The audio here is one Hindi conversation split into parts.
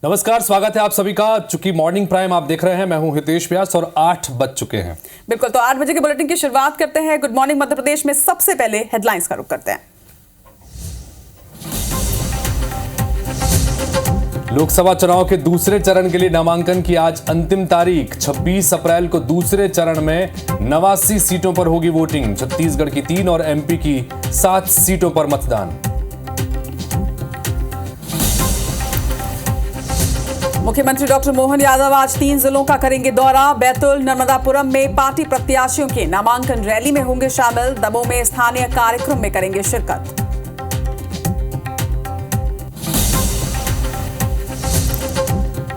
नमस्कार, स्वागत है आप सभी का। चूंकि मॉर्निंग प्राइम आप देख रहे हैं, मैं हूं हितेश व्यास और 8 बज चुके हैं। बिल्कुल, तो 8 बजे के बुलेटिन की शुरुआत करते हैं। गुड मॉर्निंग मध्य प्रदेश में सबसे पहले हेडलाइंस का रुख करते हैं। लोकसभा चुनाव के दूसरे चरण के लिए नामांकन की आज अंतिम तारीख। 26 अप्रैल को दूसरे चरण में 89 सीटों पर होगी वोटिंग। छत्तीसगढ़ की 3 और एमपी की 7 सीटों पर मतदान। मुख्यमंत्री डॉक्टर मोहन यादव आज 3 जिलों का करेंगे दौरा। बैतूल, नर्मदापुरम में पार्टी प्रत्याशियों के नामांकन रैली में होंगे शामिल। दमोह में स्थानीय कार्यक्रम में करेंगे शिरकत।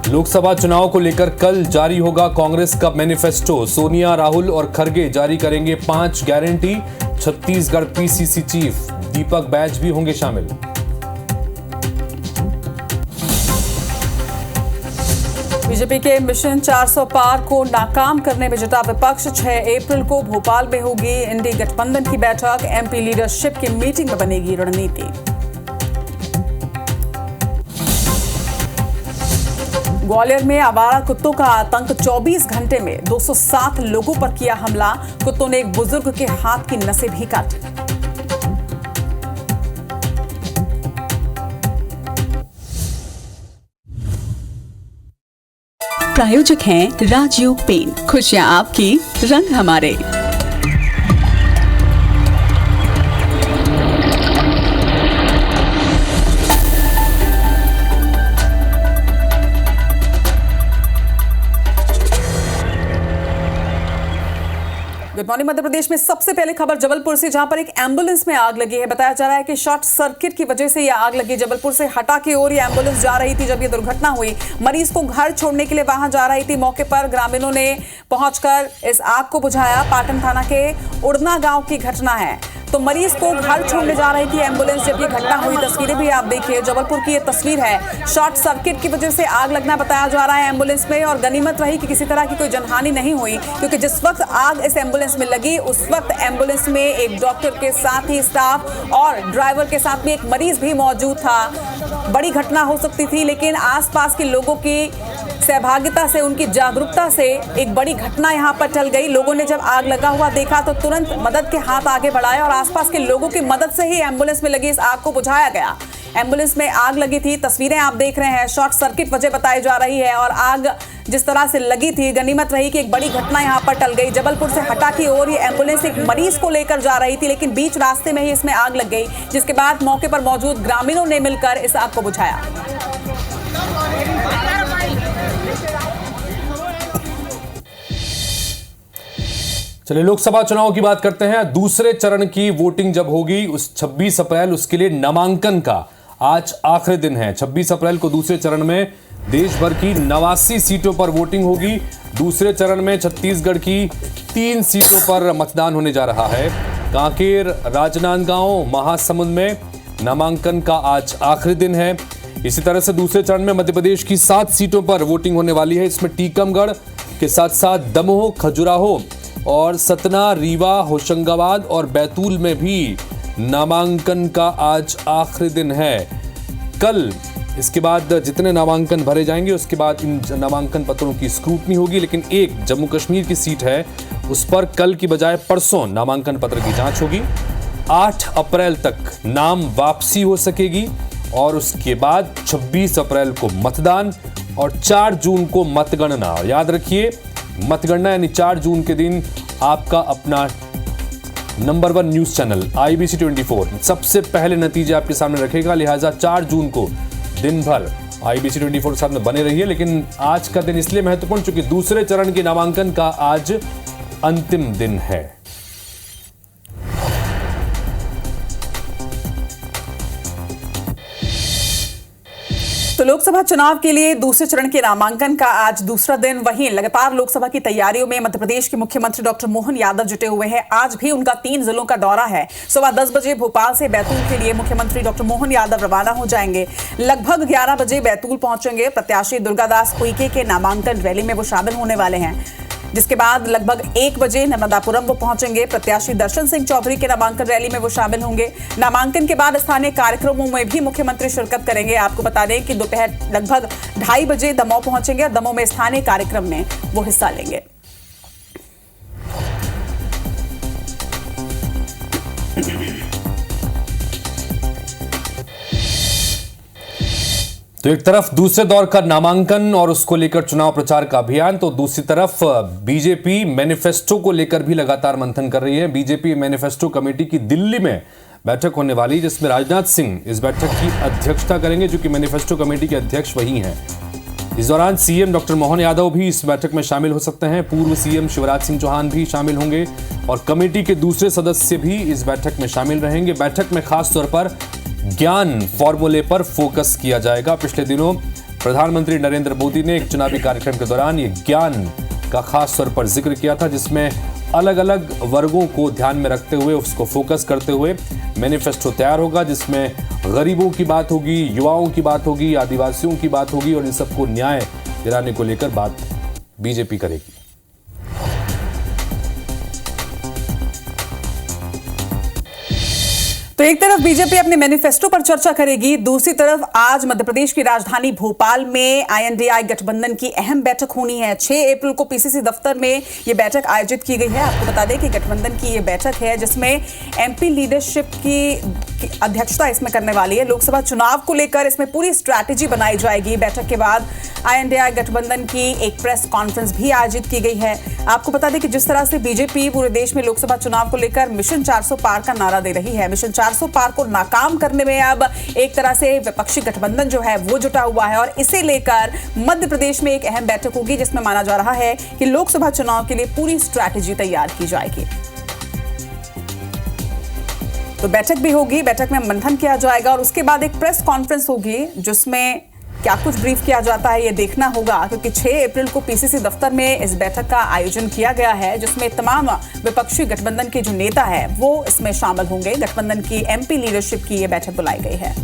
लोकसभा चुनाव को लेकर कल जारी होगा कांग्रेस का मैनिफेस्टो। सोनिया, राहुल और खड़गे जारी करेंगे 5 guarantee. Chhattisgarh PCC chief Deepak Baij भी होंगे शामिल। बीजेपी के मिशन 400 पार को नाकाम करने में जुटा विपक्ष। 6 अप्रैल को भोपाल में होगी इंडी गठबंधन की बैठक। एमपी लीडरशिप की मीटिंग में बनेगी रणनीति। ग्वालियर में आवारा कुत्तों का आतंक। 24 घंटे में 207 लोगों पर किया हमला। कुत्तों ने एक बुजुर्ग के हाथ की नसें भी काटी। प्रायोजक हैं राजयोग पेन। खुशियां आपकी, रंग हमारे। गुड मॉर्निंग मध्य प्रदेश में सबसे पहले खबर जबलपुर से, जहां पर एक एम्बुलेंस में आग लगी है। बताया जा रहा है कि शॉर्ट सर्किट की वजह से यह आग लगी। जबलपुर से हटा की ओर यह एम्बुलेंस जा रही थी जब यह दुर्घटना हुई। मरीज को घर छोड़ने के लिए वहां जा रही थी। मौके पर ग्रामीणों ने पहुंचकर इस आग को बुझाया। पाटन थाना के उड़ना गांव की घटना है। तो मरीज को घर छोड़ने जा रही थी एम्बुलेंस जब ये घटना हुई। तस्वीरें भी आप देखिए, जबलपुर की ये तस्वीर है। शॉर्ट सर्किट की वजह से आग लगना बताया जा रहा है एम्बुलेंस में। और गनीमत रही कि किसी तरह की कोई जनहानि नहीं हुई, क्योंकि जिस वक्त आग इस एम्बुलेंस में लगी उस वक्त एम्बुलेंस में एक डॉक्टर के साथ ही स्टाफ और ड्राइवर के साथ में एक मरीज भी मौजूद था। बड़ी घटना हो सकती थी, लेकिन आसपास के लोगों की सहभागिता से, उनकी जागरूकता से एक बड़ी घटना यहां पर टल गई। लोगों ने जब आग लगा हुआ देखा तो तुरंत मदद के हाथ आगे बढ़ाए और आसपास के लोगों की मदद से ही एम्बुलेंस में लगी इस आग को बुझाया गया। एम्बुलेंस में आग लगी थी, तस्वीरें आप देख रहे हैं। शॉर्ट सर्किट वजह बताई जा रही है और आग जिस तरह से लगी थी, गनीमत रही कि एक बड़ी घटना यहां पर टल गई। जबलपुर से हटा की ओर ये एम्बुलेंस एक मरीज को लेकर जा रही थी, लेकिन बीच रास्ते में ही इसमें आग लग गई, जिसके बाद मौके पर मौजूद ग्रामीणों ने मिलकर इस आग को बुझाया। चलिए लोकसभा चुनाव की बात करते हैं। दूसरे चरण की वोटिंग जब होगी उस 26 अप्रैल, उसके लिए नामांकन का आज आखिरी दिन है। 26 अप्रैल को दूसरे चरण में देश भर की 89 सीटों पर वोटिंग होगी। दूसरे चरण में छत्तीसगढ़ की 3 सीटों पर मतदान होने जा रहा है। कांकेर, राजनांदगांव, महासमुंद में नामांकन का आज आखिरी दिन है। इसी तरह से दूसरे चरण में मध्य प्रदेश की 7 सीटों पर वोटिंग होने वाली है। इसमें टीकमगढ़ के साथ साथ दमोह, खजुराहो और सतना, रीवा, होशंगाबाद और बैतूल में भी नामांकन का आज आखिरी दिन है। कल इसके बाद जितने नामांकन भरे जाएंगे उसके बाद इन नामांकन पत्रों की स्क्रूटनी होगी। लेकिन एक जम्मू कश्मीर की सीट है, उस पर कल की बजाय परसों नामांकन पत्र की जांच होगी। 8 अप्रैल तक नाम वापसी हो सकेगी और उसके बाद 26 अप्रैल को मतदान और 4 जून को मतगणना। याद रखिए, मतगणना यानी 4 जून के दिन आपका अपना नंबर 1 न्यूज चैनल IBC 24 सबसे पहले नतीजे आपके सामने रखेगा। लिहाजा 4 जून को दिन भर IBC 24 के साथ में बने रहिए। लेकिन आज का दिन इसलिए महत्वपूर्ण क्योंकि दूसरे चरण के नामांकन का आज अंतिम दिन है। तो लोकसभा चुनाव के लिए दूसरे चरण के नामांकन का आज दूसरा दिन। वहीं लगातार लोकसभा की तैयारियों में मध्य प्रदेश के मुख्यमंत्री डॉक्टर मोहन यादव जुटे हुए हैं। आज भी उनका 3 जिलों का दौरा है। सुबह 10 बजे भोपाल से बैतूल के लिए मुख्यमंत्री डॉक्टर मोहन यादव रवाना हो जाएंगे। लगभग 11 बजे बैतूल पहुंचेंगे। प्रत्याशी दुर्गादास उइके के नामांकन रैली में वो शामिल होने वाले हैं। जिसके बाद लगभग 1 बजे नर्मदापुरम वो पहुंचेंगे। प्रत्याशी दर्शन सिंह चौधरी के नामांकन रैली में वो शामिल होंगे। नामांकन के बाद स्थानीय कार्यक्रमों में भी मुख्यमंत्री शिरकत करेंगे। आपको बता दें कि दोपहर लगभग 2:30 बजे दमोह पहुंचेंगे और दमोह में स्थानीय कार्यक्रम में वो हिस्सा लेंगे। तो एक तरफ दूसरे दौर का नामांकन और उसको लेकर चुनाव प्रचार का अभियान, तो दूसरी तरफ बीजेपी मैनिफेस्टो को लेकर भी लगातार मंथन कर रही है। बीजेपी मैनिफेस्टो कमेटी की दिल्ली में बैठक होने वाली, जिसमें राजनाथ सिंह इस बैठक की अध्यक्षता करेंगे, जो कि मैनिफेस्टो कमेटी के अध्यक्ष वही हैं। इस दौरान सीएम डॉक्टर मोहन यादव भी इस बैठक में शामिल हो सकते हैं। पूर्व सीएम शिवराज सिंह चौहान भी शामिल होंगे और कमेटी के दूसरे सदस्य भी इस बैठक में शामिल रहेंगे। बैठक में खास तौर पर ज्ञान फॉर्मूले पर फोकस किया जाएगा। पिछले दिनों प्रधानमंत्री नरेंद्र मोदी ने एक चुनावी कार्यक्रम के दौरान ये ज्ञान का खास तौर पर जिक्र किया था, जिसमें अलग अलग वर्गों को ध्यान में रखते हुए, उसको फोकस करते हुए मैनिफेस्टो तैयार होगा, जिसमें गरीबों की बात होगी, युवाओं की बात होगी, आदिवासियों की बात होगी और इन सबको न्याय दिलाने को लेकर बात बीजेपी करेगी। तो एक तरफ बीजेपी अपने मैनिफेस्टो पर चर्चा करेगी, दूसरी तरफ आज मध्य प्रदेश की राजधानी भोपाल में आईएनडीआई गठबंधन की अहम बैठक होनी है। 6 अप्रैल को पीसीसी दफ्तर में यह बैठक आयोजित की गई है। आपको बता दें कि गठबंधन की यह बैठक है जिसमें एमपी लीडरशिप की अध्यक्षता इसमें करने वाली है। लोकसभा चुनाव को लेकर इसमें पूरी स्ट्रैटेजी बनाई जाएगी। बैठक के बाद आईएनडीआई गठबंधन की एक प्रेस कॉन्फ्रेंस भी आयोजित की गई है। आपको बता दें कि जिस तरह से बीजेपी पूरे देश में लोकसभा चुनाव को लेकर मिशन 400 पार का नारा दे रही है, मिशन 400 पार को नाकाम करने में अब एक तरह से विपक्षी गठबंधन जो है वो जुटा हुआ है और इसे लेकर मध्य प्रदेश में एक अहम बैठक होगी, जिसमें माना जा रहा है कि लोकसभा चुनाव के लिए पूरी स्ट्रैटेजी तैयार की जाएगी। तो बैठक भी होगी, बैठक में मंथन किया जाएगा और उसके बाद एक प्रेस कॉन्फ्रेंस होगी, जिसमें क्या कुछ ब्रीफ किया जाता है ये देखना होगा, क्योंकि 6 अप्रैल को पीसीसी दफ्तर में इस बैठक का आयोजन किया गया है, जिसमें तमाम विपक्षी गठबंधन के जो नेता है वो इसमें शामिल होंगे। गठबंधन की एमपी लीडरशिप की ये बैठक बुलाई गई है।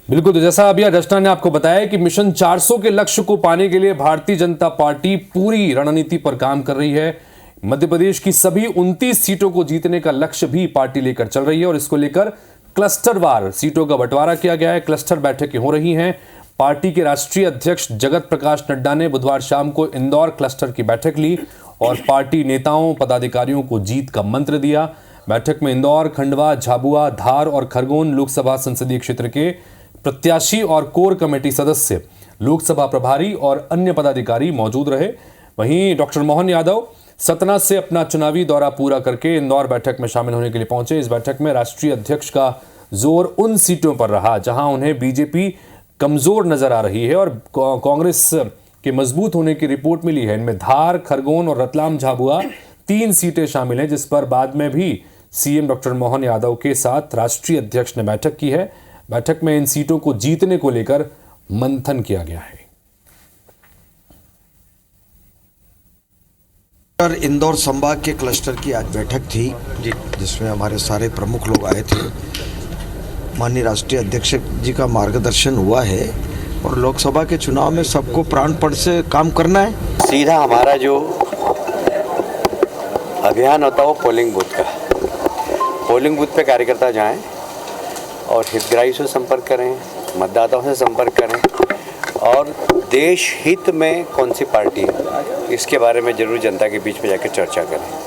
बिल्कुल, तो जैसा अभी रचना ने आपको बताया कि मिशन 400 के लक्ष्य को पाने के लिए भारतीय जनता पार्टी पूरी रणनीति पर काम कर रही है। मध्य प्रदेश की सभी 29 सीटों को जीतने का लक्ष्य भी पार्टी लेकर चल रही है और इसको लेकर क्लस्टरवार सीटों का बंटवारा किया गया है। क्लस्टर बैठकें हो रही हैं। पार्टी के राष्ट्रीय अध्यक्ष जगत प्रकाश नड्डा ने बुधवार शाम को इंदौर क्लस्टर की बैठक ली और पार्टी नेताओं पदाधिकारियों को जीत का मंत्र दिया। बैठक में इंदौर, खंडवा, झाबुआ, धार और खरगोन लोकसभा संसदीय क्षेत्र के प्रत्याशी और कोर कमेटी सदस्य, लोकसभा प्रभारी और अन्य पदाधिकारी मौजूद रहे। वहीं डॉक्टर मोहन यादव सतना से अपना चुनावी दौरा पूरा करके इंदौर बैठक में शामिल होने के लिए पहुंचे। इस बैठक में राष्ट्रीय अध्यक्ष का जोर उन सीटों पर रहा जहां उन्हें बीजेपी कमजोर नजर आ रही है और कांग्रेस के मजबूत होने की रिपोर्ट मिली है। इनमें धार, खरगोन और रतलाम झाबुआ 3 सीटें शामिल हैं, जिस पर बाद में भी सीएम डॉक्टर मोहन यादव के साथ राष्ट्रीय अध्यक्ष ने बैठक की है। बैठक में इन सीटों को जीतने को लेकर मंथन किया गया है। इंदौर संभाग के क्लस्टर की आज बैठक थी, जिसमें हमारे सारे प्रमुख लोग आए थे। माननीय राष्ट्रीय अध्यक्ष जी का मार्गदर्शन हुआ है और लोकसभा के चुनाव में सबको प्राणपण से काम करना है। सीधा हमारा जो अभियान होता है वो पोलिंग बूथ का, पोलिंग बूथ पे कार्यकर्ता जाएं और हितग्राही से संपर्क करें, मतदाताओं से संपर्क करें और देश हित में कौन सी पार्टी है इसके बारे में जरूर जनता के बीच में जाकर चर्चा करें।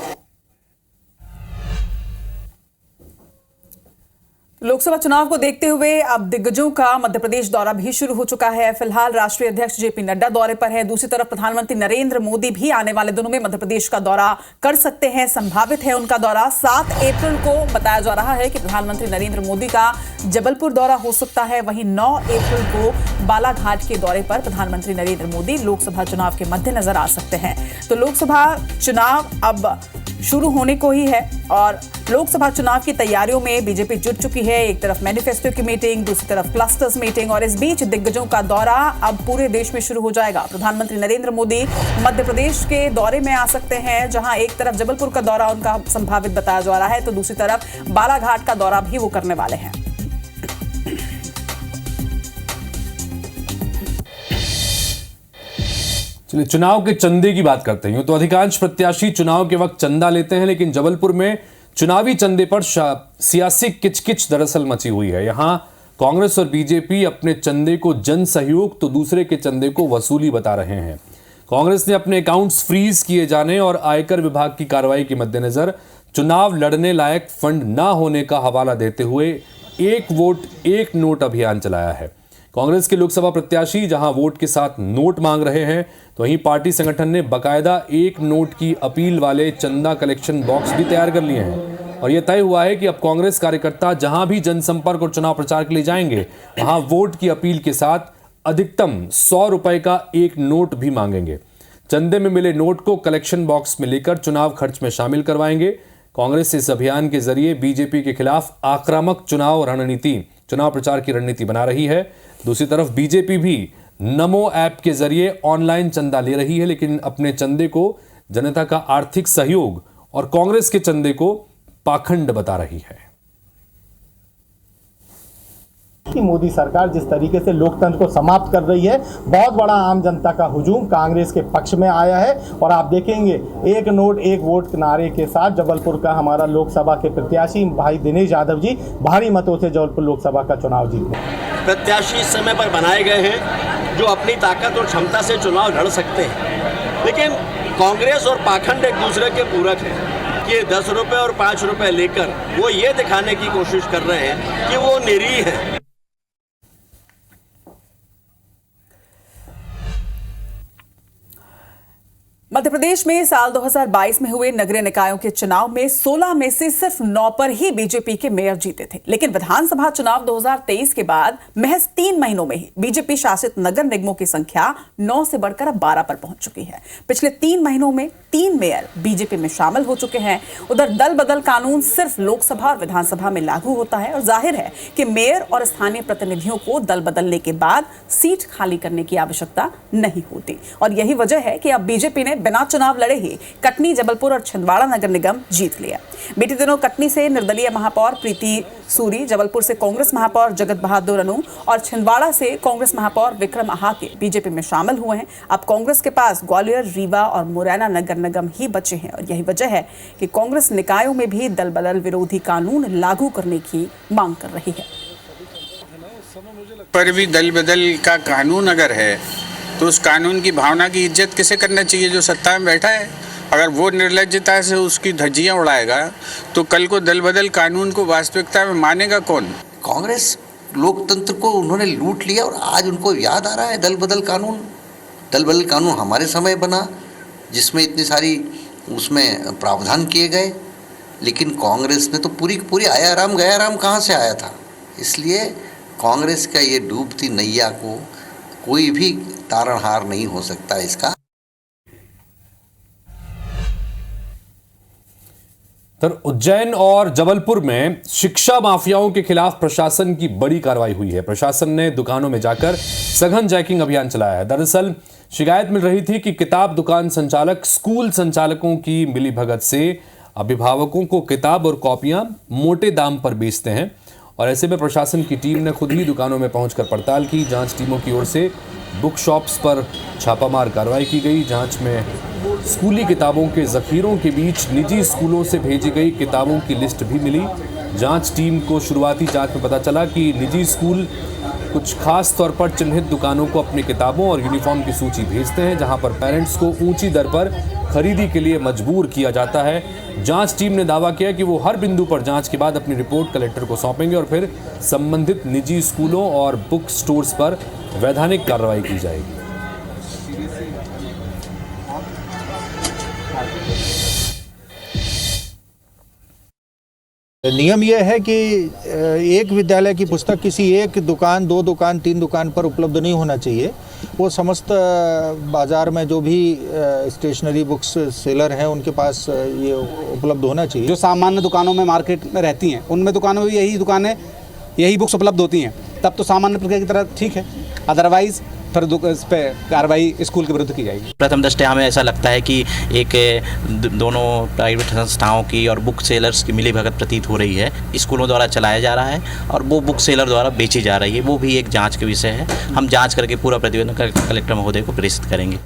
लोकसभा चुनाव को देखते हुए अब दिग्गजों का मध्य प्रदेश दौरा भी शुरू हो चुका है। फिलहाल राष्ट्रीय अध्यक्ष जेपी नड्डा दौरे पर है। दूसरी तरफ प्रधानमंत्री नरेंद्र मोदी भी आने वाले दिनों में मध्य प्रदेश का दौरा कर सकते हैं, संभावित है उनका दौरा। 7 अप्रैल को बताया जा रहा है कि प्रधानमंत्री नरेंद्र मोदी का जबलपुर दौरा हो सकता है। वहीं 9 अप्रैल को बालाघाट के दौरे पर प्रधानमंत्री नरेंद्र मोदी लोकसभा चुनाव के मद्देनजर आ सकते हैं। तो लोकसभा चुनाव अब शुरू होने को ही है और लोकसभा चुनाव की तैयारियों में बीजेपी जुट चुकी है। एक तरफ मैनिफेस्टो की मीटिंग, दूसरी तरफ क्लस्टर्स मीटिंग और इस बीच दिग्गजों का दौरा अब पूरे देश में शुरू हो जाएगा। प्रधानमंत्री नरेंद्र मोदी मध्य प्रदेश के दौरे में आ सकते हैं, जहां एक तरफ जबलपुर का दौरा उनका संभावित बताया जा रहा है तो दूसरी तरफ बालाघाट का दौरा भी वो करने वाले हैं। चलिए चुनाव के चंदे की बात करते हैं। तो अधिकांश प्रत्याशी चुनाव के वक्त चंदा लेते हैं, लेकिन जबलपुर में चुनावी चंदे पर सियासी किचकिच दरअसल मची हुई है। यहां कांग्रेस और बीजेपी अपने चंदे को जन सहयोग तो दूसरे के चंदे को वसूली बता रहे हैं। कांग्रेस ने अपने अकाउंट्स फ्रीज किए जाने और आयकर विभाग की कार्रवाई के मद्देनजर चुनाव लड़ने लायक फंड न होने का हवाला देते हुए एक वोट एक नोट अभियान चलाया है। कांग्रेस के लोकसभा प्रत्याशी जहां वोट के साथ नोट मांग रहे हैं, तो वहीं पार्टी संगठन ने बकायदा एक नोट की अपील वाले चंदा कलेक्शन बॉक्स भी तैयार कर लिए हैं। और यह तय हुआ है कि अब कांग्रेस कार्यकर्ता जहां भी जनसंपर्क और चुनाव प्रचार के लिए जाएंगे, वहां वोट की अपील के साथ अधिकतम 100 रुपए का एक नोट भी मांगेंगे। चंदे में मिले नोट को कलेक्शन बॉक्स में लेकर चुनाव खर्च में शामिल करवाएंगे। कांग्रेस इस अभियान के जरिए बीजेपी के खिलाफ आक्रामक चुनाव प्रचार की रणनीति बना रही है। दूसरी तरफ बीजेपी भी नमो ऐप के जरिए ऑनलाइन चंदा ले रही है, लेकिन अपने चंदे को जनता का आर्थिक सहयोग और कांग्रेस के चंदे को पाखंड बता रही है। कि मोदी सरकार जिस तरीके से लोकतंत्र को समाप्त कर रही है, बहुत बड़ा आम जनता का हुजूम कांग्रेस के पक्ष में आया है। और आप देखेंगे एक नोट एक वोट नारे के साथ जबलपुर का हमारा लोकसभा के प्रत्याशी भाई दिनेश यादव जी भारी मतों से जबलपुर लोकसभा का चुनाव जीते। प्रत्याशी इस समय पर बनाए गए हैं जो अपनी ताकत और क्षमता से चुनाव लड़ सकते हैं, लेकिन कांग्रेस और पाखंड एक दूसरे के पूरक हैं कि 10 रुपए और 5 रुपए लेकर वो ये दिखाने की कोशिश कर रहे हैं कि वो निरीह है। मध्य प्रदेश में साल 2022 में हुए नगरीय निकायों के चुनाव में 16 में से सिर्फ 9 पर ही बीजेपी के मेयर जीते थे, लेकिन विधानसभा चुनाव 2023 के बाद महज 3 महीनों में ही बीजेपी शासित नगर निगमों की संख्या 9 से बढ़कर अब 12 पर पहुंच चुकी है। पिछले 3 महीनों में 3 मेयर बीजेपी में शामिल हो चुके हैं। उधर दल बदल कानून सिर्फ लोकसभा और विधानसभा में लागू होता है और जाहिर है कि मेयर और स्थानीय प्रतिनिधियों को दल बदलने के बाद सीट खाली करने की आवश्यकता नहीं होती। और यही वजह है कि अब बीजेपी ने बिना चुनाव लड़े ही कटनी, जबलपुर और छिंदवाड़ा नगर निगम जीत लिया। बीते दिनों कटनी से निर्दलीय महापौर प्रीति सूरी, जबलपुर से कांग्रेस महापौर जगत बहादुर अनु और छिंदवाड़ा से कांग्रेस महापौर विक्रम आहाके बीजेपी में शामिल हुए हैं। अब कांग्रेस के पास ग्वालियर, रीवा और मुरैना नगर निगम ही बचे हैं और यही वजह है कि कांग्रेस निकायों में भी दल बदल विरोधी कानून लागू करने की मांग कर रही है। पर भी दल बदल का कानून अगर है तो उस कानून की भावना की इज्जत किसे करना चाहिए जो सत्ता में बैठा है। अगर वो निर्लज्जता से उसकी धज्जियां उड़ाएगा तो कल को दल बदल कानून को वास्तविकता में मानेगा कौन। कांग्रेस लोकतंत्र को उन्होंने लूट लिया और आज उनको याद आ रहा है दल बदल कानून। दल बदल कानून हमारे समय बना जिसमें इतनी सारी उसमें प्रावधान किए गए, लेकिन कांग्रेस ने तो पूरी आया राम गया राम कहाँ से आया था। इसलिए कांग्रेस का ये डूबती नैया को कोई भी तारणहार नहीं हो सकता इसका। उज्जैन और जबलपुर में शिक्षा माफियाओं के खिलाफ प्रशासन की बड़ी कार्रवाई हुई है। प्रशासन ने दुकानों में जाकर सघन चेकिंग अभियान चलाया है। दरअसल शिकायत मिल रही थी कि किताब दुकान संचालक स्कूल संचालकों की मिलीभगत से अभिभावकों को किताब और कॉपियां मोटे दाम पर बेचते हैं और ऐसे में प्रशासन की टीम ने खुद ही दुकानों में पहुंचकर पड़ताल की। जांच टीमों की ओर से बुक शॉप्स पर छापामार कार्रवाई की गई। जांच में स्कूली किताबों के जखीरों के बीच निजी स्कूलों से भेजी गई किताबों की लिस्ट भी मिली। जांच टीम को शुरुआती जांच में पता चला कि निजी स्कूल कुछ खास तौर पर चिन्हित दुकानों को अपनी किताबों और यूनिफॉर्म की सूची भेजते हैं, जहां पर पेरेंट्स को ऊंची दर पर खरीदी के लिए मजबूर किया जाता है। जांच टीम ने दावा किया कि वो हर बिंदु पर जांच के बाद अपनी रिपोर्ट कलेक्टर को सौंपेंगे और फिर संबंधित निजी स्कूलों और बुक स्टोर्स पर वैधानिक कार्रवाई की जाएगी। नियम यह है कि एक विद्यालय की पुस्तक किसी एक दुकान, 2 दुकान, 3 दुकान पर उपलब्ध नहीं होना चाहिए। वो समस्त बाजार में जो भी स्टेशनरी बुक्स सेलर हैं उनके पास ये उपलब्ध होना चाहिए। जो सामान्य दुकानों में मार्केट में रहती हैं उनमें दुकानों में यही बुक्स उपलब्ध होती हैं, तब तो सामान्य प्रक्रिया की तरह ठीक है। अदरवाइज फिर इस पर कार्रवाई स्कूल के विरुद्ध की जाएगी। प्रथम दृष्टया हमें ऐसा लगता है कि एक दोनों प्राइवेट संस्थाओं की और बुक सेलर्स की मिलीभगत प्रतीत हो रही है। स्कूलों द्वारा चलाया जा रहा है और वो बुक सेलर द्वारा बेची जा रही है। वो भी एक जांच के विषय है। हम जांच करके पूरा प्रतिवेदन कलेक्टर महोदय को प्रेषित करेंगे।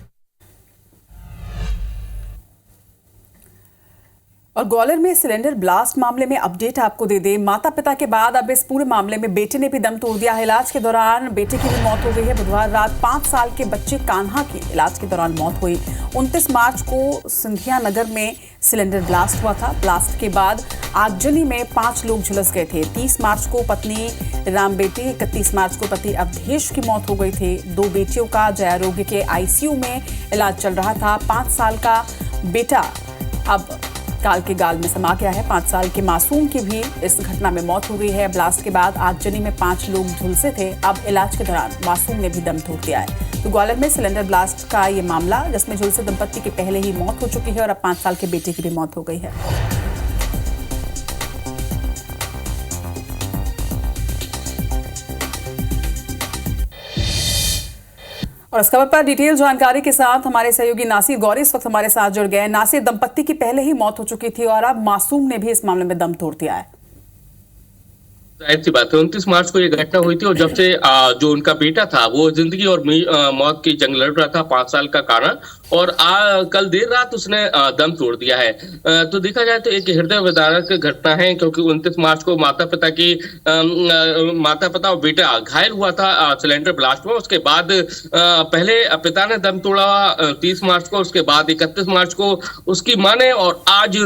और ग्वालियर में सिलेंडर ब्लास्ट मामले में अपडेट आपको दे दे। माता पिता के बाद अब इस पूरे मामले में बेटे ने भी दम तोड़ दिया है। इलाज के दौरान बेटे की भी मौत हो गई है। बुधवार रात 5 साल के बच्चे कान्हा की इलाज के दौरान मौत हुई। 29 मार्च को सिंधिया नगर में सिलेंडर ब्लास्ट हुआ था। ब्लास्ट के बाद आगजनी में 5 लोग झुलस गए थे। 30 मार्च को पत्नी राम बेटी, 31 मार्च को पति अवधेश की मौत हो गई थी। 2 बेटियों का जयारोग्य के आईसीयू में इलाज चल रहा था। 5 साल का बेटा अब काल के गाल में समा गया है। 5 साल के मासूम की भी इस घटना में मौत हो गई है। ब्लास्ट के बाद आगजनी में 5 लोग झुलसे थे। अब इलाज के दौरान मासूम ने भी दम तोड़ दिया है। तो ग्वालियर में सिलेंडर ब्लास्ट का ये मामला, जिसमें झुलसे दंपत्ति की पहले ही मौत हो चुकी है और अब 5 साल के बेटे की भी मौत हो गई है। और इस खबर पर डिटेल जानकारी के साथ हमारे सहयोगी नासिर गौरी इस वक्त हमारे साथ जुड़ गए। नासिर, दंपत्ति की पहले ही मौत हो चुकी थी और अब मासूम ने भी इस मामले में दम तोड़ दिया है। जाहिर सी बात है, 29 मार्च को ये घटना हुई थी और जब से जो उनका बेटा था वो जिंदगी और मौत की जंग लड़ रहा था, 5 साल का कान्हा, और कल देर रात उसने दम तोड़ दिया है। तो देखा जाए तो एक हृदय विदारक घटना है, क्योंकि 29 मार्च को माता पिता और बेटा घायल हुआ था सिलेंडर ब्लास्ट में। उसके बाद पहले पिता ने दम तोड़ा 30 मार्च को, उसके बाद 31 मार्च को उसकी मां ने, और आज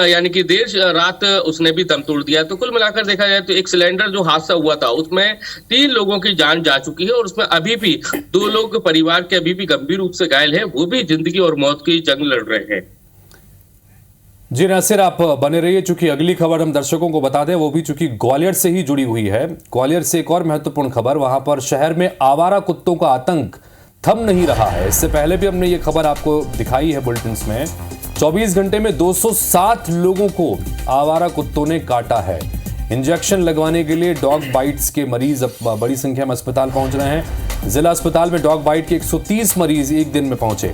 यानी कि देर रात उसने भी दम तोड़ दिया। तो कुल मिलाकर देखा जाए तो एक सिलेंडर जो हादसा हुआ था उसमें 3 लोगों की जान जा चुकी है और उसमें अभी भी 2 लोग परिवार के अभी भी गंभीर रूप से घायल है, वो भी जिंदगी और मौत की जंग लड़ रहे हैं। जी नासिर, आप बने रहिए। चूंकि अगली खबर हम दर्शकों को बता दें, वो भी चूंकि ग्वालियर से ही जुड़ी हुई है। ग्वालियर से एक और महत्वपूर्ण खबर, वहां पर शहर में आवारा कुत्तों का आतंक थम नहीं रहा है। इससे पहले भी हमने ये खबर आपको दिखाई है बुलेटिन्स में। 24 घंटे में 207 लोगों को आवारा कुत्तों ने काटा है। इंजेक्शन लगवाने के लिए डॉग बाइट्स के मरीज अब बड़ी संख्या में अस्पताल पहुंच रहे हैं। जिला अस्पताल में डॉग बाइट के 130 मरीज एक दिन में पहुंचे।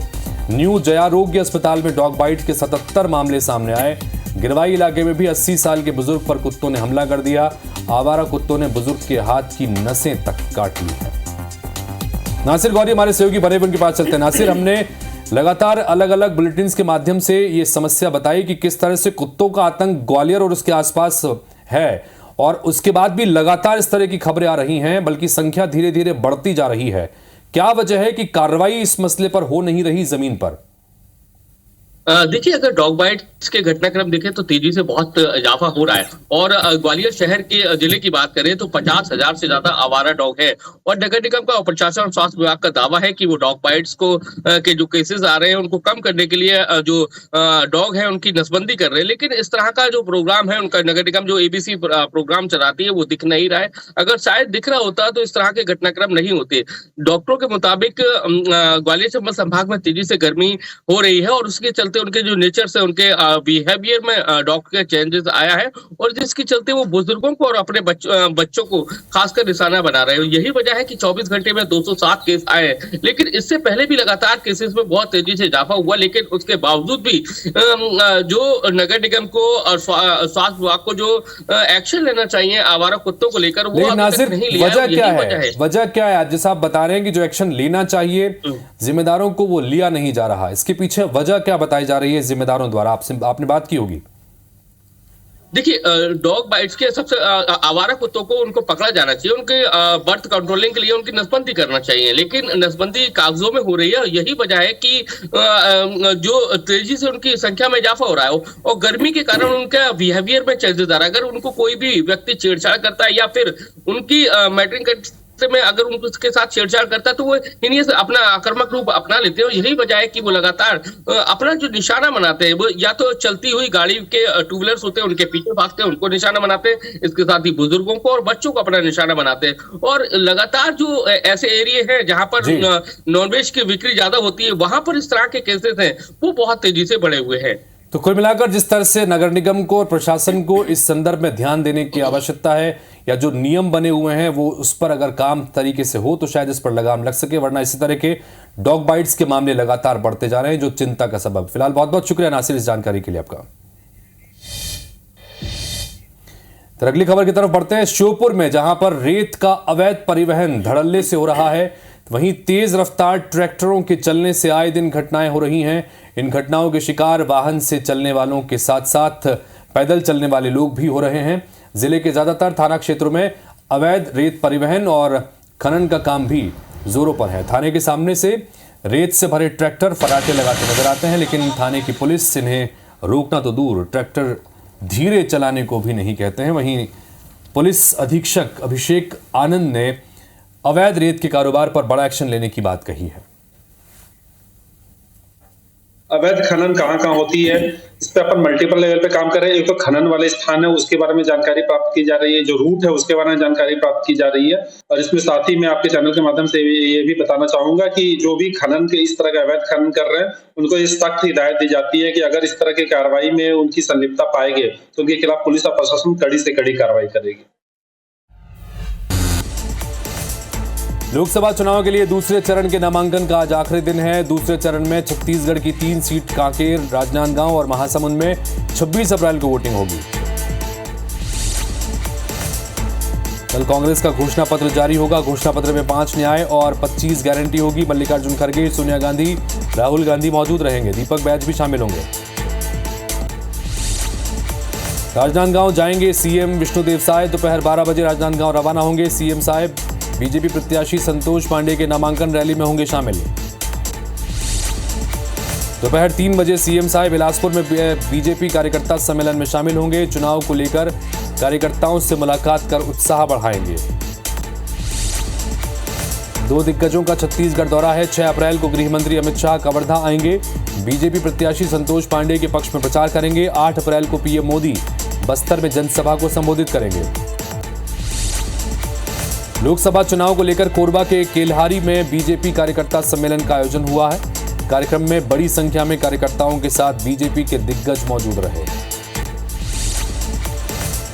न्यू जयारोग्य अस्पताल में डॉग बाइट के 77 मामले सामने आए। गिरवाई इलाके में भी 80 साल के बुजुर्ग पर कुत्तों ने हमला कर दिया। आवारा कुत्तों ने बुजुर्ग के हाथ की नसें तक काट ली है। नासिर गौरी हमारे सहयोगी बने उनके पास चलते हैं। नासिर, हमने लगातार अलग अलग बुलेटिन्स के माध्यम से ये समस्या बताई कि किस तरह से कुत्तों का आतंक ग्वालियर और उसके आसपास है, और उसके बाद भी लगातार इस तरह की खबरें आ रही हैं, बल्कि संख्या धीरे धीरे बढ़ती जा रही है। क्या वजह है कि कार्रवाई इस मसले पर हो नहीं रही जमीन पर? देखिए, अगर डॉग बाइट्स के घटनाक्रम देखें तो तेजी से बहुत इजाफा हो रहा है और ग्वालियर शहर के जिले की बात करें तो 50,000 से ज्यादा आवारा डॉग है। और नगर निगम का प्रशासन और स्वास्थ्य विभाग का दावा है कि वो डॉग बाइट्स को के जो केसेस आ रहे हैं उनको कम करने के लिए जो डॉग है उनकी नसबंदी कर रहे हैं। लेकिन इस तरह का जो प्रोग्राम है उनका, नगर निगम जो ABC प्रोग्राम चलाती है, वो दिख नहीं रहा है। अगर शायद दिख रहा होता तो इस तरह के घटनाक्रम नहीं होते। डॉक्टरों के मुताबिक ग्वालियर चंबल संभाग में तेजी से गर्मी हो रही है और उसके चलते उनके जो नेचर से उनके बिहेवियर में डॉग के चेंजेस आया है, और जिसके चलते वो बुजुर्गों को और अपने बच्चों को खासकर निशाना बना रहे हैं। यही वजह है कि 24 घंटे में 207 केस आए हैं। लेकिन इससे पहले भी लगातार केसेस में बहुत तेजी से इजाफा हुआ, लेकिन उसके बावजूद भी जो नगर निगम को और स्वास्थ्य विभाग को जो एक्शन लेना चाहिए आवारा कुत्तों को लेकर, वो अभी तक नहीं लिया। वजह क्या है? वजह क्या है? जैसा आप बता रहे हैं कि जो एक्शन लेना चाहिए जिम्मेदारों को, वो लिया नहीं जा रहा। इसके पीछे वजह क्या बताई जा रही है जिम्मेदारों द्वारा? आपने बात की होगी। देखिए, डॉग बाइट्स के सबसे आवारा कुत्तों को उनको पकड़ा जाना चाहिए, उनके बर्थ कंट्रोलिंग के लिए उनकी नसबंदी करना चाहिए, लेकिन नसबंदी कागजों में हो रही है। यही वजह है कि जो तेजी से उनकी संख्या में इजाफा हो रहा है और गर्मी के कारण उनका बिहेवियर में चेंजेस आ रहा है। अगर उनको कोई भी व्यक्ति छेड़छाड़ करता है या फिर उनकी मैटरिंग में अगर उनके साथ छेड़छाड़ करता है तो वो इन्हीं से अपना आक्रामक रूप अपना लेते हैं। यही वजह है कि वो लगातार अपना जो निशाना बनाते हैं, वो या तो चलती हुई गाड़ी के 2 व्हीलर्स होते हैं उनके पीछे भागते हैं, उनको निशाना बनाते हैं, इसके साथ ही बुजुर्गों को और बच्चों को अपना निशाना बनाते हैं। और लगातार जो ऐसे एरिया हैं जहां पर नॉनवेज की बिक्री ज्यादा होती है, वहां पर इस तरह के केसेस हैं वो बहुत तेजी से बढ़े हुए हैं। तो कुल मिलाकर जिस तरह से नगर निगम को और प्रशासन को इस संदर्भ में ध्यान देने की आवश्यकता है, या जो नियम बने हुए हैं वो उस पर अगर काम तरीके से हो तो शायद इस पर लगाम लग सके, वरना इसी तरह के डॉग बाइट्स के मामले लगातार बढ़ते जा रहे हैं, जो चिंता का सबब। फिलहाल बहुत बहुत शुक्रिया नासिर इस जानकारी के लिए आपका। तो अगली खबर की तरफ बढ़ते हैं। श्योपुर में जहां पर रेत का अवैध परिवहन धड़ल्ले से हो रहा है, वहीं तेज रफ्तार ट्रैक्टरों के चलने से आए दिन घटनाएं हो रही हैं। इन घटनाओं के शिकार वाहन से चलने वालों के साथ साथ पैदल चलने वाले लोग भी हो रहे हैं। जिले के ज्यादातर थाना क्षेत्रों में अवैध रेत परिवहन और खनन का काम भी जोरों पर है। थाने के सामने से रेत से भरे ट्रैक्टर फराटे लगाते नजर आते हैं, लेकिन थाने की पुलिस इन्हें रोकना तो दूर, ट्रैक्टर धीरे चलाने को भी नहीं कहते हैं। वहीं पुलिस अधीक्षक अभिषेक आनंद ने अवैध रेत के कारोबार पर बड़ा एक्शन लेने की बात कही है। अवैध खनन कहाँ कहाँ होती है, इस पे अपन मल्टीपल लेवल पे काम कर रहे हैं। एक तो खनन वाले स्थान है, उसके बारे में जानकारी प्राप्त की जा रही है। जो रूट है उसके बारे में जानकारी प्राप्त की जा रही है। और इसमें साथ ही मैं आपके चैनल के माध्यम से ये भी बताना चाहूंगा कि जो भी खनन के इस तरह का अवैध खनन कर रहे हैं उनको ये सख्त हिदायत दी जाती है कि अगर इस तरह की कार्रवाई में उनकी संलिप्तता पाएंगे तो उनके खिलाफ पुलिस और प्रशासन कड़ी से कड़ी कार्रवाई करेगी। लोकसभा चुनाव के लिए दूसरे चरण के नामांकन का आज आखिरी दिन है। दूसरे चरण में छत्तीसगढ़ की 3 सीट कांकेर, राजनांदगांव और महासमुंद में 26 अप्रैल को वोटिंग होगी। कल कांग्रेस का घोषणा पत्र जारी होगा। घोषणा पत्र में 5 न्याय और 25 गारंटी होगी। मल्लिकार्जुन खड़गे, सोनिया गांधी, राहुल गांधी मौजूद रहेंगे। दीपक बैज भी शामिल होंगे। राजनांदगांव जाएंगे सीएम विष्णुदेव साय। दोपहर 12 बजे राजनांदगांव रवाना होंगे सीएम साहब। बीजेपी प्रत्याशी संतोष पांडे के नामांकन रैली में होंगे शामिल। दोपहर 3 बजे सीएम साहब बिलासपुर में बीजेपी कार्यकर्ता सम्मेलन में शामिल होंगे। चुनाव को लेकर कार्यकर्ताओं से मुलाकात कर उत्साह बढ़ाएंगे। 2 दिग्गजों का छत्तीसगढ़ दौरा है। 6 अप्रैल को गृह मंत्री अमित शाह कवर्धा आएंगे। बीजेपी प्रत्याशी संतोष पांडे के पक्ष में प्रचार करेंगे। 8 अप्रैल को पीएम मोदी बस्तर में जनसभा को संबोधित करेंगे। लोकसभा चुनाव को लेकर कोरबा के केल्हारी में बीजेपी कार्यकर्ता सम्मेलन का आयोजन हुआ है। कार्यक्रम में बड़ी संख्या में कार्यकर्ताओं के साथ बीजेपी के दिग्गज मौजूद रहे।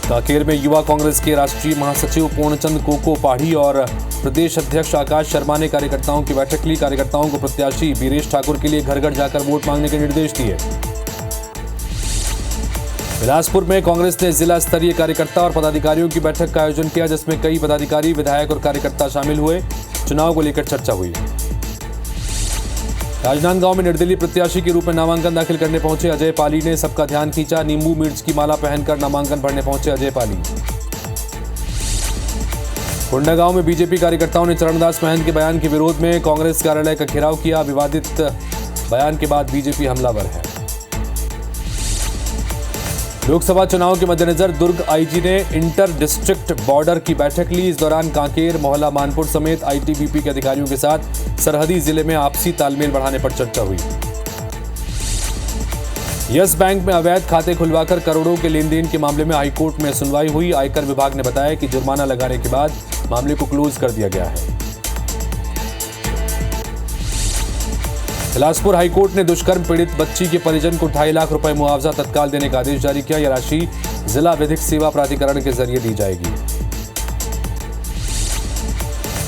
कांकेर में युवा कांग्रेस के राष्ट्रीय महासचिव पूर्णचंद कोको पाढ़ी और प्रदेश अध्यक्ष आकाश शर्मा ने कार्यकर्ताओं की बैठक ली। कार्यकर्ताओं को प्रत्याशी वीरेश ठाकुर के लिए घर घर जाकर वोट मांगने के निर्देश दिए। बिलासपुर में कांग्रेस ने जिला स्तरीय कार्यकर्ता और पदाधिकारियों की बैठक का आयोजन किया, जिसमें कई पदाधिकारी, विधायक और कार्यकर्ता शामिल हुए। चुनाव को लेकर चर्चा हुई। राजनांदगांव में निर्दलीय प्रत्याशी के रूप में नामांकन दाखिल करने पहुंचे अजय पाली ने सबका ध्यान खींचा। नींबू मिर्च की माला पहनकर नामांकन भरने पहुंचे अजय पाली। कोंडागांव में बीजेपी कार्यकर्ताओं ने चरणदास महंत के बयान के विरोध में कांग्रेस कार्यालय का घेराव किया। विवादित बयान के बाद बीजेपी हमलावर है। लोकसभा चुनाव के मद्देनजर दुर्ग आईजी ने इंटर डिस्ट्रिक्ट बॉर्डर की बैठक ली। इस दौरान कांकेर, मोहला मानपुर समेत आईटीबीपी के अधिकारियों के साथ सरहदी जिले में आपसी तालमेल बढ़ाने पर चर्चा हुई। यस बैंक में अवैध खाते खुलवाकर करोड़ों के लेन देन के मामले में हाईकोर्ट में सुनवाई हुई। आयकर विभाग ने बताया कि जुर्माना लगाने के बाद मामले को क्लोज कर दिया गया है। बिलासपुर हाईकोर्ट ने दुष्कर्म पीड़ित बच्ची के परिजन को 2.5 लाख रुपए मुआवजा तत्काल देने का आदेश जारी किया। यह राशि जिला विधिक सेवा प्राधिकरण के जरिए दी जाएगी।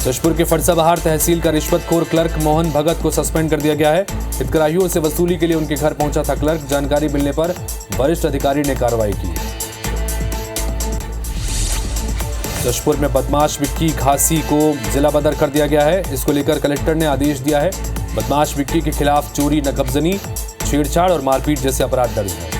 जशपुर के फरसाबहार तहसील का रिश्वतखोर क्लर्क मोहन भगत को सस्पेंड कर दिया गया है। हितग्राहियों से वसूली के लिए उनके घर पहुंचा था क्लर्क। जानकारी मिलने पर वरिष्ठ अधिकारी ने कार्रवाई की। जशपुर में बदमाश विक्की घासी को जिला बदर कर दिया गया है। इसको लेकर कलेक्टर ने आदेश दिया है। बदमाश विक्की के खिलाफ चोरी, नकबजनी, छेड़छाड़ और मारपीट जैसे अपराध दर्ज हैं।